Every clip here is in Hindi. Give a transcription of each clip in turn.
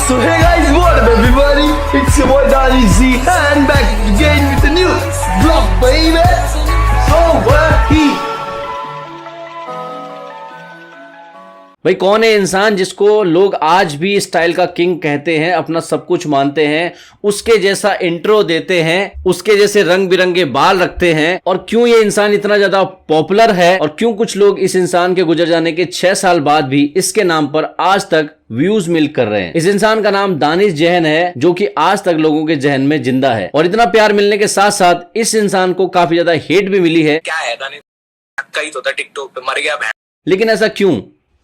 So hey guys, what up everybody? It's your boy Danny Z and back again with the new vlog, baby. So he भाई कौन है इंसान जिसको लोग आज भी स्टाइल का किंग कहते हैं, अपना सब कुछ मानते हैं, उसके जैसा इंट्रो देते हैं, उसके जैसे रंग बिरंगे बाल रखते हैं, और क्यों ये इंसान इतना ज्यादा पॉपुलर है और क्यों कुछ लोग इस इंसान के गुजर जाने के 6 साल बाद भी इसके नाम पर आज तक व्यूज मिल्क कर रहे हैं। इस इंसान का नाम दानिश जैन है, जो कि आज तक लोगों के जहन में जिंदा है। और इतना प्यार मिलने के साथ साथ इस इंसान को काफी ज्यादा हेट भी मिली है। क्या है दानिश कहीं तो था टिकटॉक पे मर गया बहन। लेकिन ऐसा क्यों,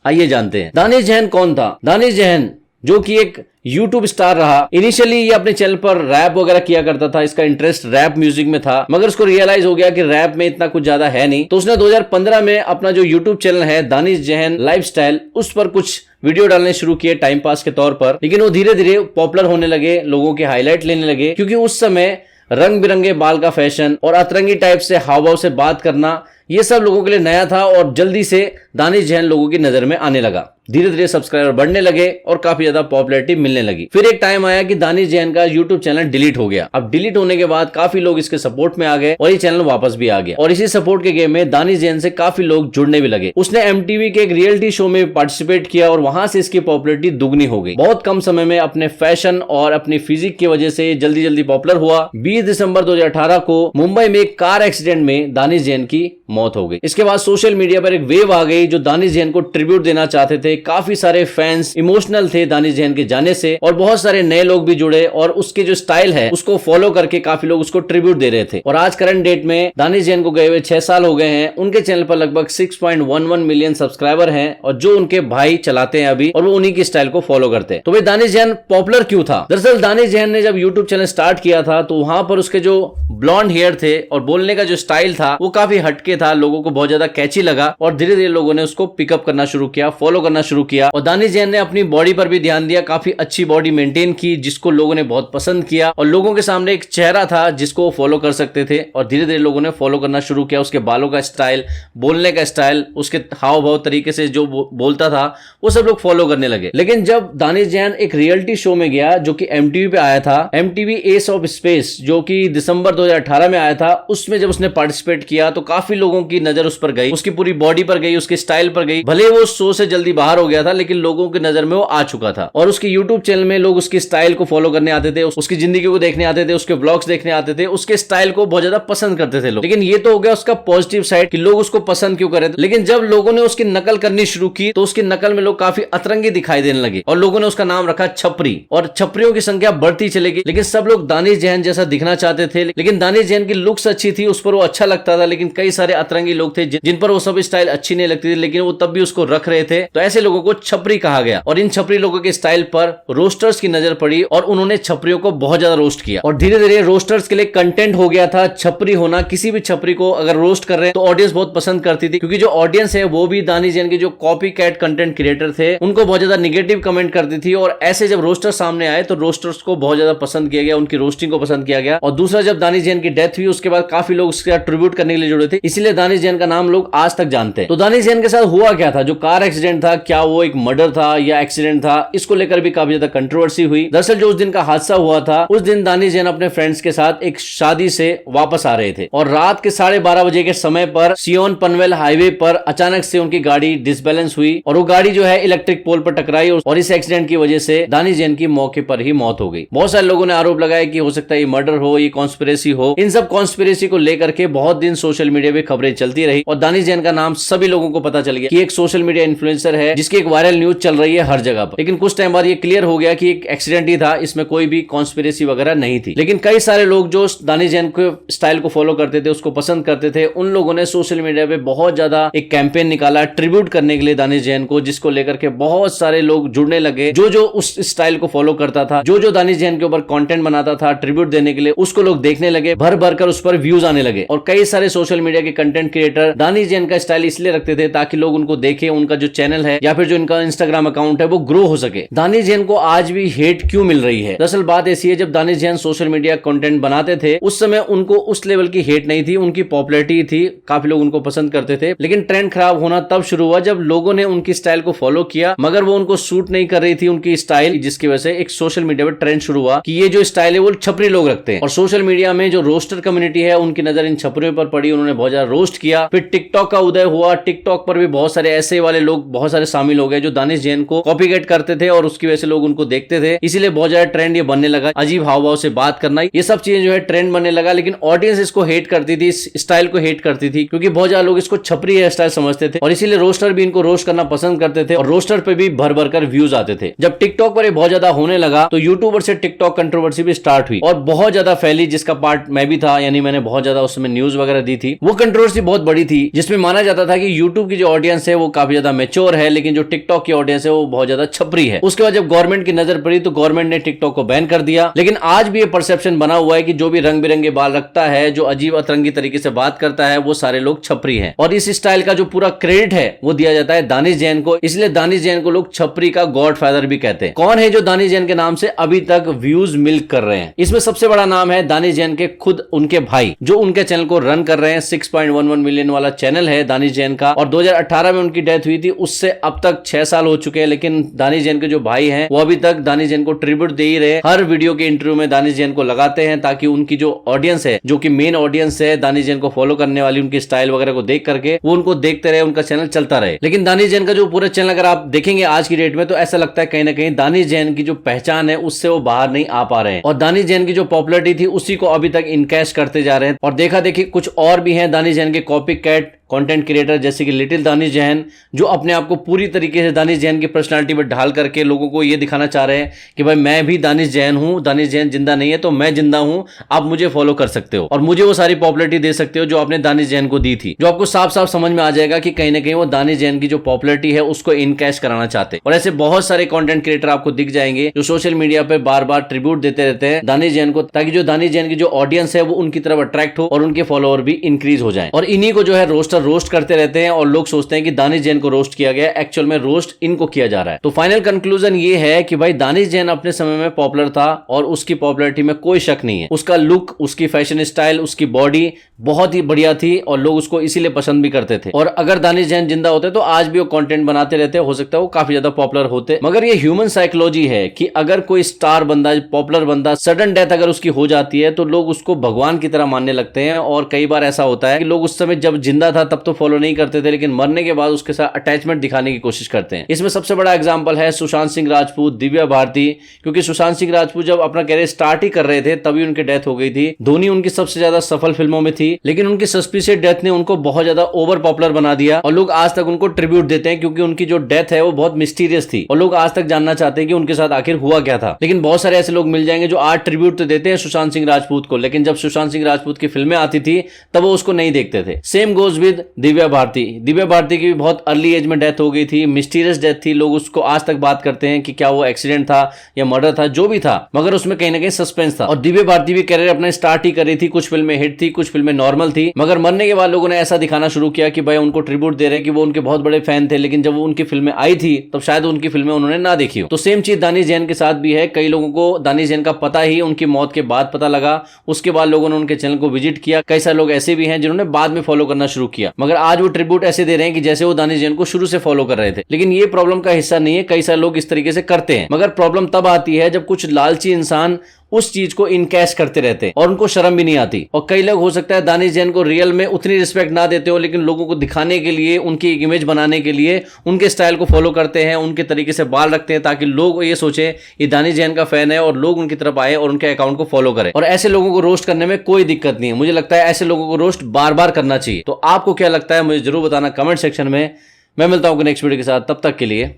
आइए जानते हैं। दानिश जैन कौन था? दानिश जैन जो कि एक यूट्यूब स्टार रहा। इनिशियली ये अपने चैनल पर रैप वगैरह किया करता था, इसका इंटरेस्ट रैप म्यूजिक में था, मगर उसको रियलाइज हो गया कि रैप में इतना कुछ ज्यादा है नहीं, तो उसने 2015 में अपना जो यूट्यूब चैनल है दानिश जैन लाइफस्टाइल, उस पर कुछ वीडियो डालने शुरू किए टाइम पास के तौर पर। लेकिन वो धीरे धीरे पॉपुलर होने लगे, लोगों के हाईलाइट लेने लगे, क्योंकि उस समय रंग बिरंगे बाल का फैशन और अतरंगी टाइप से हाव भाव से बात करना, ये सब लोगों के लिए नया था। और जल्दी से दानिश जैन लोगों की नजर में आने लगा, धीरे धीरे सब्सक्राइबर बढ़ने लगे और काफी ज्यादा पॉपुलैरिटी मिलने लगी। फिर एक टाइम आया कि दानिश जैन का यूट्यूब चैनल डिलीट हो गया। अब डिलीट होने के बाद काफी लोग इसके सपोर्ट में आ गए और ये चैनल वापस भी आ गया। और इसी सपोर्ट के गेम में दानिश जैन से काफी लोग जुड़ने भी लगे। उसने MTV के एक रियलिटी शो में पार्टिसिपेट किया और वहां से इसकी पॉपुलैरिटी दुगनी हो गई। बहुत कम समय में अपने फैशन और अपनी फिजिक की वजह से जल्दी जल्दी पॉपुलर हुआ। 20 दिसंबर 2018 को मुंबई में एक कार एक्सीडेंट में दानिश जैन की मौत हो गई। इसके बाद सोशल मीडिया पर एक वेव आ गई जो दानिश जैन को ट्रिब्यूट देना चाहते थे। काफी सारे फैंस इमोशनल थे दानिश जैन के जाने से, और बहुत सारे नए लोग भी जुड़े और उसके जो स्टाइल है उसको फॉलो करके काफी लोग उसको ट्रिब्यूट दे रहे थे। और आज करंट डेट में दानिश जैन को गए हुए 6 साल हो गए हैं। उनके चैनल पर लगभग 6.11 मिलियन सब्सक्राइबर हैं, और जो उनके भाई चलाते हैं अभी, और वो उन्हीं की स्टाइल को फॉलो करते हैं। तो भाई दानिश जैन पॉपुलर क्यों था? दरअसल दानिश जैन ने जब यूट्यूब चैनल स्टार्ट किया था तो वहां पर उसके जो ब्लॉन्ड हेयर थे और बोलने का जो स्टाइल था वो काफी हटके था, लोगों को बहुत ज्यादा कैची लगा, और धीरे धीरे लोगों ने उसको पिकअप करना शुरू किया, फॉलो करना शुरू किया। और दानिश जैन ने अपनी बॉडी पर भी ध्यान दिया, काफी अच्छी बॉडी मेंटेन की, जिसको लोगों ने बहुत पसंद किया, और लोगों के सामने एक चेहरा था जिसको वो फॉलो कर सकते थे। और धीरे धीरे लोगों ने फॉलो करना शुरू किया। उसके बालों का स्टाइल, बोलने का स्टाइल, उसके हाव भाव तरीके से जो बोलता था, वो सब लोग फॉलो करने लगे। लेकिन जब दानिश जैन एक रियलिटी शो में गया जो कि MTV पे आया था, MTV एस ऑफ स्पेस, जो कि दिसंबर 2018 में आया था, उसमें जब उसने पार्टिसिपेट किया तो काफी लोगों की नजर उस पर गई, उसकी पूरी बॉडी पर गई, उसके स्टाइल पर गई। भले वो शो से जल्दी बाहर हो गया था, लेकिन लोगों की नजर में वो आ चुका था। और उसके यूट्यूब चैनल में लोग उसकी स्टाइल को फॉलो करने आते थे, उसकी जिंदगी को देखने आते थे, उसके व्लॉग्स देखने आते थे, उसके स्टाइल को बहुत ज्यादा पसंद करते थे लोग। लेकिन ये तो हो गया उसका पॉजिटिव साइड कि लोग उसको पसंद क्यों कर रहे थे। लेकिन जब लोगों ने उसकी नकल करनी शुरू की तो उसकी नकल में लोग काफी अतरंगी दिखाई देने लगे, और लोगों ने उसका नाम रखा छपरी, और छपरियों की संख्या बढ़ती चलेगी। लेकिन सब लोग दानिश जैन जैसा दिखना चाहते थे। लेकिन दानिश जैन की लुक्स अच्छी थी, उस पर वो अच्छा लगता था, लेकिन कई सारे अतरंगी लोग थे जिन पर वो सब स्टाइल अच्छी नहीं लगती थी, लेकिन वो तब भी उसको रख रहे थे। तो ऐसे लोगों को छपरी कहा गया। और इन छपरी लोगों के स्टाइल पर रोस्टर्स की नजर पड़ी और उन्होंने छपरियों को बहुत ज्यादा रोस्ट किया। और धीरे धीरे रोस्टर्स के लिए कंटेंट हो गया था छपरी होना। किसी भी छपरी को अगर रोस्ट कर रहे हैं तो ऑडियंस बहुत पसंद करती थी, क्योंकि जो ऑडियंस है वो भी दानिश जैन के जो कॉपी कैट कंटेंट क्रिएटर थे उनको बहुत ज्यादा निगेटिव कमेंट करती थी। और ऐसे जब रोस्टर सामने आए तो रोस्टर्स को बहुत ज्यादा पसंद किया गया, उनकी रोस्टिंग को पसंद किया गया। और दूसरा, जब दानिश जैन की डेथ हुई उसके बाद काफी लोग उसका ट्रिब्यूट करने के लिए जुड़े थे, इसलिए दानिश जैन का नाम लोग आज तक जानते हैं। तो दानिश जैन के साथ हुआ क्या था? जो कार एक्सीडेंट था, क्या वो एक मर्डर था या एक्सीडेंट था, इसको लेकर भी काफी ज्यादा कंट्रोवर्सी हुई। दरअसल जो उस दिन का हादसा हुआ था, उस दिन दानिश जैन अपने फ्रेंड्स के साथ एक शादी से वापस आ रहे थे, और रात के 12:30 बजे के समय पर सियोन पनवेल हाईवे पर अचानक से उनकी गाड़ी डिसबैलेंस हुई, और वो गाड़ी जो है इलेक्ट्रिक पोल पर टकराई, और इस एक्सीडेंट की वजह से दानिश जैन की मौके पर ही मौत हो गई। बहुत सारे लोगों ने आरोप लगाया कि हो सकता है ये मर्डर हो, ये कॉन्स्पिरेसी हो। इन सब कॉन्स्पिरेसी को लेकर के बहुत दिन सोशल मीडिया पे खबरें चलती रही, और दानिश जैन का नाम सभी लोगों को पता चल गया कि एक सोशल मीडिया इन्फ्लुएंसर है जिसकी एक वायरल न्यूज चल रही है हर जगह पर। लेकिन कुछ टाइम बाद ये क्लियर हो गया कि एक एक्सीडेंट ही था, इसमें कोई भी कॉन्स्पिरेसी वगैरह नहीं थी। लेकिन कई सारे लोग जो दानिश जैन के स्टाइल को फॉलो करते थे, उसको पसंद करते थे, उन लोगों ने सोशल मीडिया पे बहुत ज्यादा एक कैंपेन निकाला ट्रिब्यूट करने के लिए दानिश जैन को, जिसको लेकर के बहुत सारे लोग जुड़ने लगे। जो उस स्टाइल को फॉलो करता था, जो दानिश जैन के ऊपर कंटेंट बनाता था ट्रिब्यूट देने के लिए, उसको लोग देखने लगे, भर भर कर उस पर व्यूज आने लगे। और कई सारे सोशल मीडिया के कंटेंट क्रिएटर दानिश जैन का स्टाइल इसलिए रखते थे ताकि लोग उनको देखें, उनका जो चैनल है या फिर जो इनका इंस्टाग्राम अकाउंट है वो ग्रो हो सके। दानिश जैन को आज भी हेट क्यों मिल रही है? दरअसल बात ऐसी है, जब Danish Jain social media content बनाते थे उस समय उनको उस लेवल की हेट नहीं थी, उनकी पॉपुलैरिटी थी, काफी लोग उनको पसंद करते थे। लेकिन ट्रेंड खराब होना तब शुरू हुआ जब लोगों ने उनकी स्टाइल को फॉलो किया, मगर वो उनको सूट नहीं कर रही थी उनकी स्टाइल, जिसकी वजह से एक सोशल मीडिया पर ट्रेंड शुरू हुआ कि ये जो स्टाइल है वो छपरी लोग रखते हैं। और सोशल मीडिया में जो रोस्टर कम्युनिटी है उनकी नजर इन छपरियों पर पड़ी, उन्होंने बहुत ज्यादा रोस्ट किया। फिर टिकटॉक का उदय हुआ, टिकटॉक पर भी बहुत सारे ऐसे वाले लोग बहुत सारे शामिल हो गए जो दानिश जैन को कॉपीकेट करते थे और उसकी वजह से लोग उनको देखते थे, इसीलिए बहुत ज्यादा ट्रेंड ये बनने लगा। अजीब हाव भाव से बात करना, ये सब चीजें जो है ट्रेंड बनने लगा। लेकिन ऑडियंस इसको हेट करती थी, इस स्टाइल को हेट करती थी, क्योंकि बहुत ज्यादा लोग इसको छपरी हेयर स्टाइल समझते थे और इसीलिए रोस्टर भी इनको रोस्ट करना पसंद करते थे और रोस्टर पे भी भर भर कर व्यूज आते थे। जब टिकटॉक पर ये बहुत ज्यादा होने लगा तो यूट्यूबर से टिकटॉक कंट्रोवर्सी भी स्टार्ट हुई और बहुत ज्यादा फैली, जिसका पार्ट मैं भी था, यानी मैंने बहुत ज्यादा उस समय न्यूज वगैरह दी थी। वो कंट्रोवर्सी बहुत बड़ी थी जिसमें माना जाता था कि यूट्यूब की जो ऑडियंस है वो काफी ज्यादा मैच्योर है, लेकिन जो टिकटॉक की ऑडियंस है वो बहुत ज्यादा छपरी है। उसके बाद जब गवर्नमेंट की नजर पड़ी तो गवर्नमेंट ने टिकटॉक को बैन कर दिया। लेकिन आज भी ये परसेप्शन बना हुआ है कि जो भी रंग बिरंगे बाल रखता है, जो अजीब अतरंगी तरीके से बात करता है, वो सारे लोग छपरी हैं। और इस स्टाइल का जो पूरा क्रेडिट है वो दिया जाता है दानिश जैन को, इसलिए दानिश जैन को लोग छपरी का गॉडफादर भी कहते हैं। कौन है जो दानिश जैन के नाम से अभी तक व्यूज मिल्क कर रहे हैं? इसमें सबसे बड़ा नाम है दानिश जैन के खुद उनके भाई, जो उनके चैनल को रन कर रहे हैं। 6.11 मिलियन वाला चैनल है दानिश जैन का और 2018 में उनकी डेथ हुई थी, उससे अब तक 6 साल हो चुके हैं। लेकिन दानिश जैन के जो भाई हैं वो अभी तक दानिश जैन को ट्रिब्यूट दे ही रहे, हर वीडियो के इंटरव्यू में दानिश जैन को लगाते हैं ताकि उनकी जो ऑडियंस है, जो कि मेन ऑडियंस है दानिश जैन को फॉलो करने वाली, उनकी स्टाइल वगैरह को देख करके वो उनको देखते रहे, उनका चैनल चलता रहे। लेकिन दानिश जैन का जो पूरा चैनल अगर आप देखेंगे आज की डेट में तो ऐसा लगता है कहीं ना कहीं दानिश जैन की जो पहचान है उससे वो बाहर नहीं आ पा रहे हैं और दानिश जैन की जो पॉपुलैरिटी थी उसी को अभी तक इनकैश करते जा रहे हैं। और देखा देखी कुछ और भी हैं दानिश जैन के कॉपी कैट कंटेंट क्रिएटर, जैसे कि लिटिल दानिश जैन, जो अपने आप को पूरी तरीके से दानिश जैन की पर्सनालिटी पर ढाल करके लोगों को ये दिखाना चाह रहे हैं कि भाई मैं भी दानिश जैन हूं, दानिश जैन जिंदा नहीं है तो मैं जिंदा हूं, आप मुझे फॉलो कर सकते हो और मुझे वो सारी पॉपुलैरिटी दे सकते हो जो आपने दानिश जैन को दी थी। जो आपको साफ साफ समझ में आ जाएगा कि कहीं ना कहीं वो दानिश जैन की जो पॉपुलैरिटी है उसको इनकैश कराना चाहते हैं। और ऐसे बहुत सारे कंटेंट क्रिएटर आपको दिख जाएंगे जो सोशल मीडिया पे बार बार ट्रिब्यूट देते रहते हैं दानिश जैन को, ताकि जो दानिश जैन की जो ऑडियंस है वो उनकी तरफ अट्रैक्ट हो और उनके फॉलोअर भी इंक्रीज हो जाए। और इन्हीं को जो है रोस्टर रोस्ट करते रहते हैं और लोग सोचते हैं कि दानिश जैन को रोस्ट किया गया, एक्चुअल में रोस्ट इनको किया जा रहा है। तो फाइनल कंक्लूजन ये है कि भाई दानिश जैन अपने समय में पॉपुलर था और उसकी पॉपुलैरिटी में कोई शक नहीं है। उसका लुक, उसकी फैशन स्टाइल, उसकी बॉडी बहुत ही बढ़िया थी और लोग उसको इसीलिए पसंद भी करते थे। और अगर दानिश जैन जिंदा होते तो आज भी वो कंटेंट बनाते रहते, हो सकता है वो काफी ज्यादा पॉपुलर होते। मगर ये ह्यूमन साइकोलॉजी है कि अगर कोई स्टार बंदा, पॉपुलर बंदा, सडन डेथ अगर उसकी हो जाती है तो लोग उसको भगवान की तरह मानने लगते हैं। और कई बार ऐसा होता है कि लोग उस समय जब जिंदा था तब तो फॉलो नहीं करते थे, लेकिन मरने के बाद उसके साथ अटैचमेंट दिखाने की कोशिश करते हैं। इसमें सबसे बड़ा एग्जांपल है सुशांत सिंह राजपूत, दिव्या भारती, क्योंकि सुशांत सिंह राजपूत जब अपना कैरियर स्टार्ट ही कर रहे थे तभी उनकी डेथ हो गई थी। धोनी उनकी सबसे ज्यादा सफल फिल्मों में थी, लेकिन उनकी सस्पिशियस डेथ ने उनको बहुत ज्यादा ओवर पॉपुलर बना दिया और लोग आज तक उनको ट्रिब्यूट देते हैं, क्योंकि उनकी जो डेथ है वो बहुत मिस्टीरियस थी और लोग आज तक जानना चाहते हैं कि उनके साथ आखिर हुआ क्या था। लेकिन बहुत सारे ऐसे लोग मिल जाएंगे जो आज ट्रिब्यूट तो देते हैं सुशांत सिंह राजपूत को, लेकिन जब सुशांत सिंह राजपूत की फिल्में आती थी तब वो उसको नहीं देखते थे। Same goes with Divya Bharti. Divya Bharti की भी बहुत अर्ली एज में डेथ हो गई थी, मिस्टीरियस डेथ थी। लोग उसको आज तक बात करते हैं कि क्या वो एक्सीडेंट था या मर्डर था, जो भी था, मगर उसमें कहीं ना कहीं सस्पेंस था। और दिव्या भारती भी कैरियर अपना स्टार्ट ही कर रही थी, कुछ फिल्में हिट थी, कुछ फिल्में नॉर्मल थी, मगर मरने के बाद लोगों ने ऐसा दिखाना शुरू किया कि भाई उनको ट्रिब्यूट दे रहे कि वो उनके बहुत बड़े फैन थे, लेकिन जब वो उनकी फिल्में आई थी तब शायद उनकी फिल्में उन्होंने ना देखी हो। तो सेम चीज दानिश जैन के साथ भी है। कई लोगों को दानिश जैन का पता ही उनकी मौत के बाद पता लगा, उसके बाद लोगों ने उनके चैनल को विजिट किया। कई सारे लोग ऐसे भी हैं जिन्होंने बाद में फॉलो करना शुरू किया, मगर आज वो ट्रिब्यूट ऐसे दे रहे हैं कि जैसे वो दानिश जैन को शुरू से फॉलो कर रहे थे। लेकिन ये प्रॉब्लम का हिस्सा नहीं है, कई सारे लोग इस तरीके से करते हैं, मगर प्रॉब्लम तब आती है जब कुछ लालची इंसान उस चीज को इनकैश करते रहते हैं और उनको शर्म भी नहीं आती। और कई लोग हो सकता है दानिश जैन को रियल में उतनी रिस्पेक्ट ना देते हो, लेकिन लोगों को दिखाने के लिए, उनकी एक इमेज बनाने के लिए उनके स्टाइल को फॉलो करते हैं, उनके तरीके से बाल रखते हैं ताकि लोग ये सोचे ये दानिश जैन का फैन है और लोग उनकी तरफ आए और उनके अकाउंट को फॉलो करें। और ऐसे लोगों को रोस्ट करने में कोई दिक्कत नहीं है। मुझे लगता है ऐसे लोगों को रोस्ट बार बार करना चाहिए। तो आपको क्या लगता है मुझे जरूर बताना कमेंट सेक्शन में। मैं मिलता हूं नेक्स्ट वीडियो के साथ, तब तक के लिए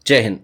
जय हिंद।